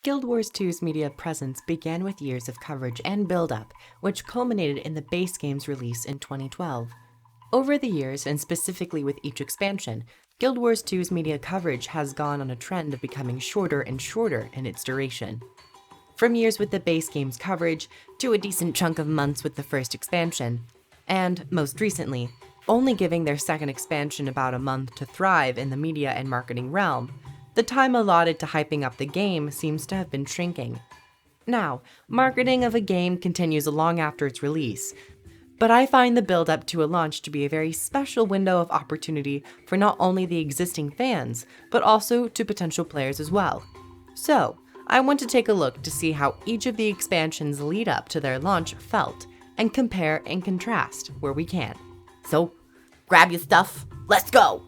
Guild Wars 2's media presence began with years of coverage and build-up, which culminated in the base game's release in 2012. Over the years, and specifically with each expansion, Guild Wars 2's media coverage has gone on a trend of becoming shorter and shorter in its duration. From years with the base game's coverage, to a decent chunk of months with the first expansion, and, most recently, only giving their second expansion about a month to thrive in the media and marketing realm, the time allotted to hyping up the game seems to have been shrinking. Now, marketing of a game continues long after its release, but I find the build-up to a launch to be a very special window of opportunity for not only the existing fans, but also to potential players as well. So, I want to take a look to see how each of the expansions lead up to their launch felt, and compare and contrast where we can. So, grab your stuff, let's go!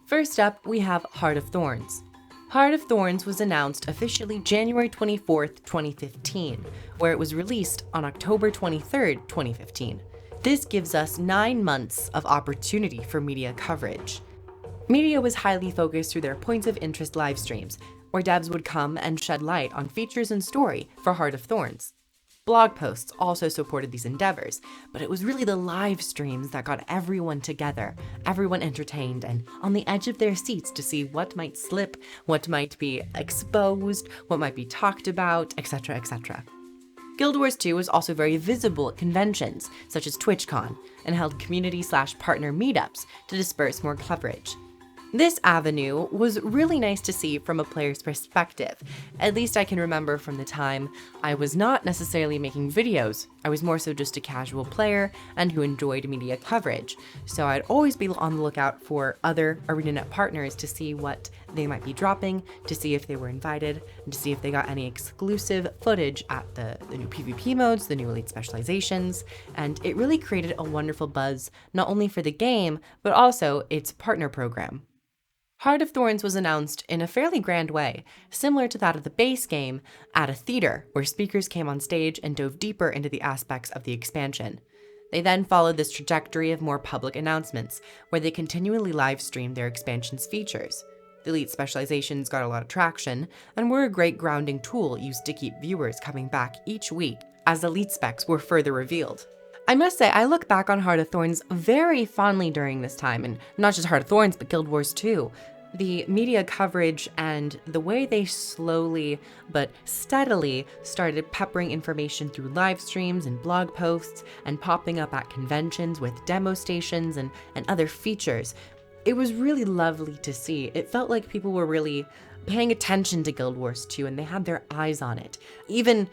First up, we have Heart of Thorns. Heart of Thorns was announced officially January 24th, 2015, where it was released on October 23rd, 2015. This gives us 9 months of opportunity for media coverage. Media was highly focused through their points of interest live streams, where devs would come and shed light on features and story for Heart of Thorns. Blog posts also supported these endeavors, but it was really the live streams that got everyone together, everyone entertained, and on the edge of their seats to see what might slip, what might be exposed, what might be talked about, etc., etc. Guild Wars 2 was also very visible at conventions, such as TwitchCon, and held community/partner meetups to disperse more coverage. This avenue was really nice to see from a player's perspective. At least I can remember from the time I was not necessarily making videos. I was more so just a casual player and who enjoyed media coverage. So I'd always be on the lookout for other ArenaNet partners to see what they might be dropping, to see if they were invited, and to see if they got any exclusive footage at the new PvP modes, the new elite specializations. And it really created a wonderful buzz, not only for the game, but also its partner program. Heart of Thorns was announced in a fairly grand way, similar to that of the base game, at a theater where speakers came on stage and dove deeper into the aspects of the expansion. They then followed this trajectory of more public announcements, where they continually live streamed their expansion's features. The elite specializations got a lot of traction, and were a great grounding tool used to keep viewers coming back each week as the elite specs were further revealed. I must say, I look back on Heart of Thorns very fondly during this time, and not just Heart of Thorns, but Guild Wars 2. The media coverage and the way they slowly but steadily started peppering information through live streams and blog posts and popping up at conventions with demo stations and other features. It was really lovely to see. It felt like people were really paying attention to Guild Wars 2 and they had their eyes on it, even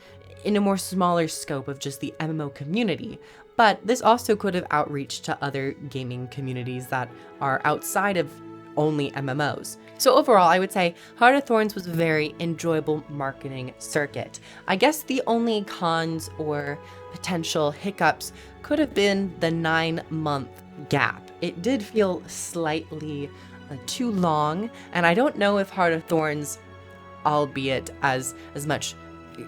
in a more smaller scope of just the MMO community. But this also could have outreach to other gaming communities that are outside of only MMOs. So overall, I would say Heart of Thorns was a very enjoyable marketing circuit. I guess the only cons or potential hiccups could have been the 9-month gap. It did feel slightly too long, and I don't know if Heart of Thorns, albeit as much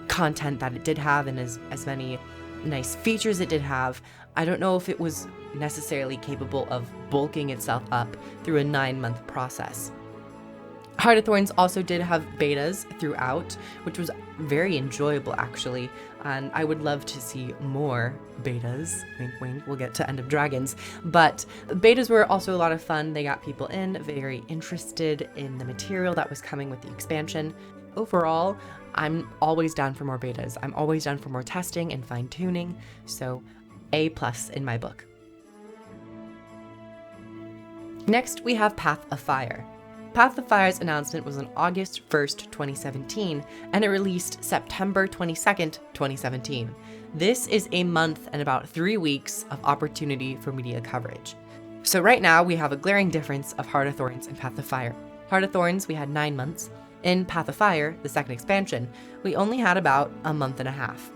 content that it did have and as many nice features it did have, I don't know if it was necessarily capable of bulking itself up through a 9-month process. Heart of Thorns also did have betas throughout, which was very enjoyable actually, and I would love to see more betas. Wink wink, we'll get to End of Dragons. But betas were also a lot of fun. They got people in, very interested in the material that was coming with the expansion. Overall, I'm always down for more betas. I'm always down for more testing and fine-tuning, so A+ in my book. Next, we have Path of Fire. Path of Fire's announcement was on August 1st, 2017, and it released September 22nd, 2017. This is a month and about 3 weeks of opportunity for media coverage. So right now, we have a glaring difference of Heart of Thorns and Path of Fire. Heart of Thorns, we had 9 months. In Path of Fire, the second expansion, we only had about a month and a half.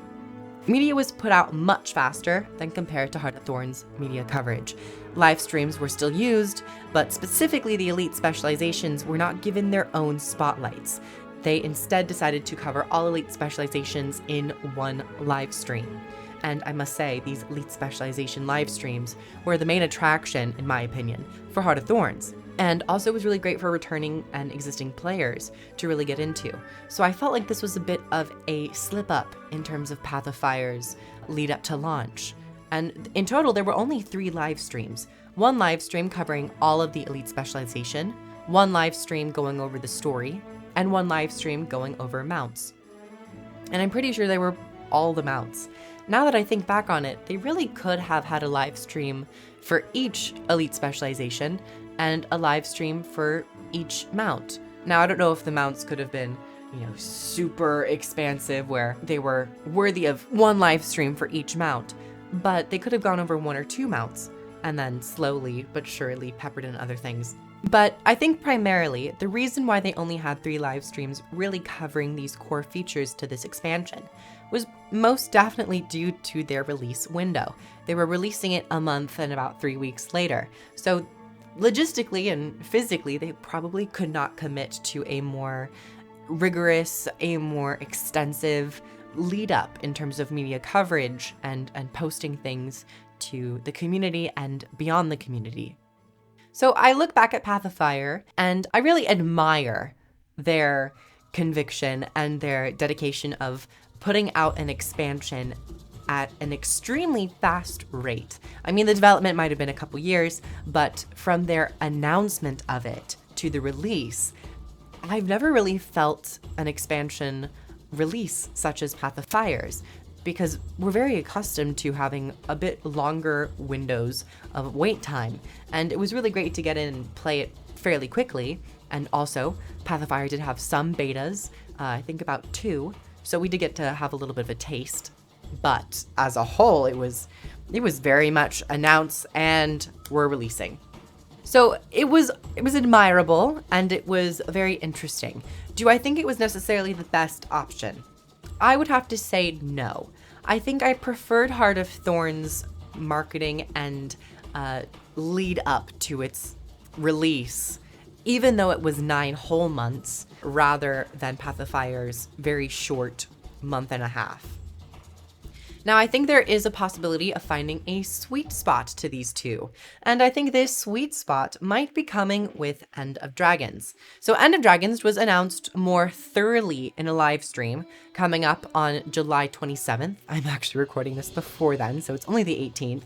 Media was put out much faster than compared to Heart of Thorns media coverage. Live streams were still used, but specifically the elite specializations were not given their own spotlights. They instead decided to cover all elite specializations in one live stream. And I must say, these Elite Specialization live streams were the main attraction, in my opinion, for Heart of Thorns. And also was really great for returning and existing players to really get into. So I felt like this was a bit of a slip up in terms of Path of Fire's lead up to launch. And in total, there were only 3 live streams. 1 live stream covering all of the Elite Specialization, 1 live stream going over the story, and 1 live stream going over mounts. And I'm pretty sure they were all the mounts. Now that I think back on it, they really could have had a live stream for each Elite Specialization and a live stream for each mount. Now, I don't know if the mounts could have been, super expansive where they were worthy of 1 live stream for each mount, but they could have gone over 1 or 2 mounts and then slowly but surely peppered in other things. But I think primarily the reason why they only had 3 live streams really covering these core features to this expansion was most definitely due to their release window. They were releasing it a month and about 3 weeks later. So logistically and physically, they probably could not commit to a more rigorous, a more extensive lead up in terms of media coverage and posting things to the community and beyond the community. So I look back at Path of Fire and I really admire their conviction and their dedication of putting out an expansion at an extremely fast rate. I mean, the development might have been a couple years, but from their announcement of it to the release, I've never really felt an expansion release such as Path of Fire's, because we're very accustomed to having a bit longer windows of wait time. And it was really great to get in and play it fairly quickly. And also, Path of Fire did have some betas, I think about 2. So we did get to have a little bit of a taste. But as a whole, it was very much announce and we're releasing. So it was admirable and it was very interesting. Do I think it was necessarily the best option? I would have to say no. I think I preferred Heart of Thorns marketing and lead up to its release, even though it was 9 whole months, rather than Path of Fire's very short month and a half. Now, I think there is a possibility of finding a sweet spot to these two, and I think this sweet spot might be coming with End of Dragons. So End of Dragons was announced more thoroughly in a live stream coming up on July 27th. I'm actually recording this before then, so it's only the 18th.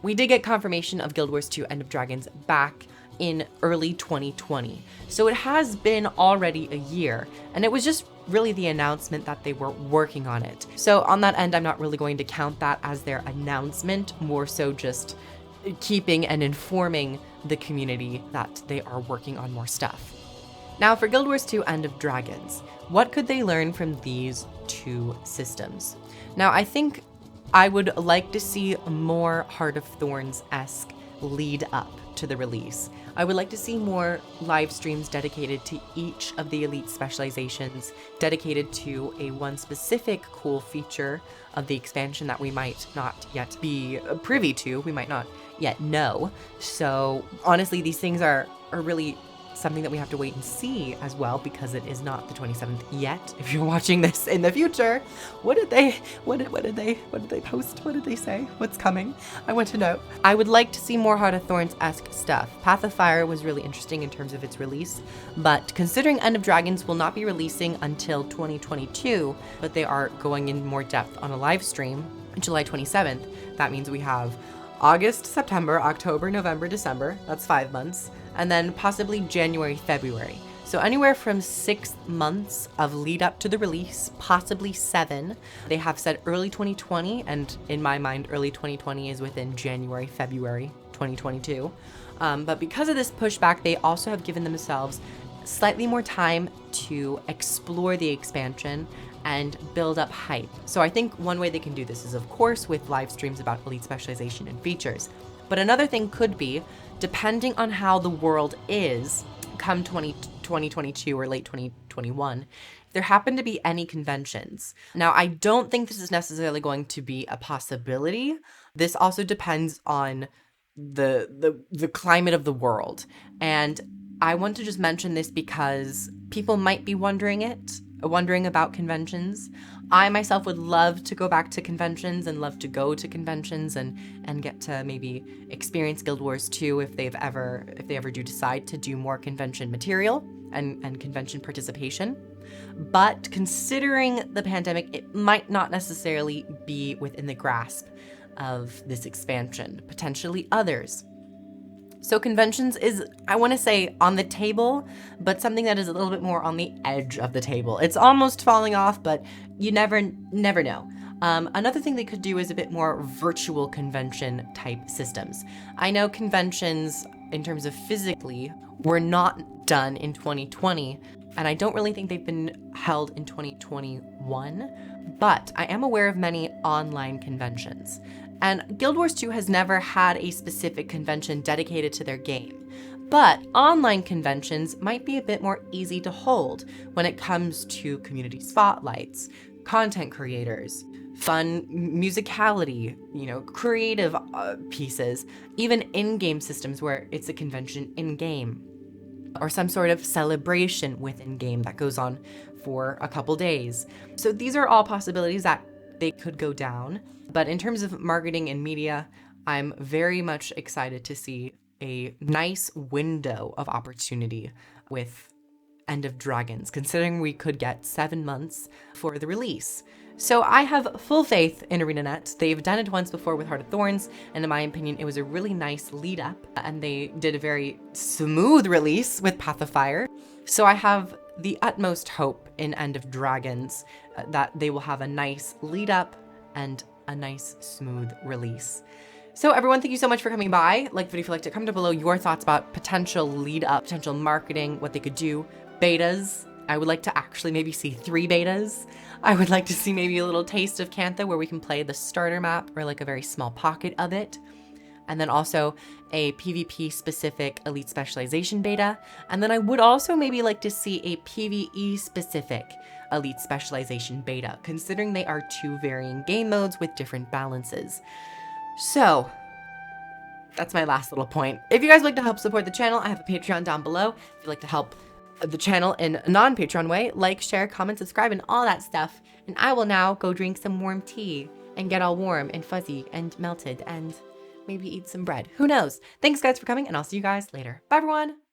We did get confirmation of Guild Wars 2 End of Dragons back in early 2020. So it has been already a year, and it was just really the announcement that they were working on it. So on that end, I'm not really going to count that as their announcement, more so just keeping and informing the community that they are working on more stuff. Now for Guild Wars 2 End of Dragons, what could they learn from these 2 systems? Now I think I would like to see more Heart of Thorns-esque lead up to the release. I would like to see more live streams dedicated to each of the Elite Specializations, dedicated to a one specific cool feature of the expansion that we might not yet be privy to, we might not yet know. So honestly, these things are really something that we have to wait and see as well, because it is not the 27th yet. If you're watching this in the future, what did they post? What did they say? What's coming? I want to know. I would like to see more Heart of Thorns-esque stuff. Path of Fire was really interesting in terms of its release, but considering End of Dragons will not be releasing until 2022, but they are going in more depth on a live stream July 27th, that means we have August, September, October, November, December, that's 5 months, and then possibly January, February. So anywhere from 6 months of lead up to the release, possibly 7. They have said early 2020, and in my mind, early 2020 is within January, February 2022. But because of this pushback, they also have given themselves slightly more time to explore the expansion and build up hype. So I think one way they can do this is, of course, with live streams about Elite Specialization and features. But another thing could be, depending on how the world is come 2022 or late 2021, if there happen to be any conventions. Now, I don't think this is necessarily going to be a possibility. This also depends on the climate of the world. And I want to just mention this because people might be wondering it, wondering about conventions. I myself would love to go back to conventions and love to go to conventions and get to maybe experience Guild Wars 2 if they ever do decide to do more convention material and convention participation. But considering the pandemic, it might not necessarily be within the grasp of this expansion, potentially others. So conventions is, I want to say, on the table, but something that is a little bit more on the edge of the table. It's almost falling off, but you never know. Another thing they could do is a bit more virtual convention type systems. I know conventions, in terms of physically, were not done in 2020, and I don't really think they've been held in 2021, but I am aware of many online conventions. And Guild Wars 2 has never had a specific convention dedicated to their game. But online conventions might be a bit more easy to hold when it comes to community spotlights, content creators, fun musicality, creative pieces, even in-game systems where it's a convention in-game, or some sort of celebration within game that goes on for a couple days. So these are all possibilities that they could go down. But in terms of marketing and media, I'm very much excited to see a nice window of opportunity with End of Dragons, considering we could get 7 months for the release. So I have full faith in ArenaNet. They've done it once before with Heart of Thorns, and in my opinion, it was a really nice lead up, and they did a very smooth release with Path of Fire. So I have the utmost hope in End of Dragons that they will have a nice lead up and a nice smooth release. So everyone, thank you so much for coming by. Like the video if you liked it, comment down below your thoughts about potential lead up, potential marketing, what they could do. Betas, I would like to actually maybe see 3 betas. I would like to see maybe a little taste of Cantha where we can play the starter map or like a very small pocket of it. And then also a PvP specific elite specialization beta. And then I would also maybe like to see a PvE specific elite specialization beta, considering they are 2 varying game modes with different balances. So that's my last little point. If you guys would like to help support the channel, I have a Patreon down below. If you'd like to help the channel in a non-Patreon way, like, share, comment, subscribe, and all that stuff. And I will now go drink some warm tea and get all warm and fuzzy and melted and maybe eat some bread. Who knows? Thanks guys for coming, and I'll see you guys later. Bye everyone.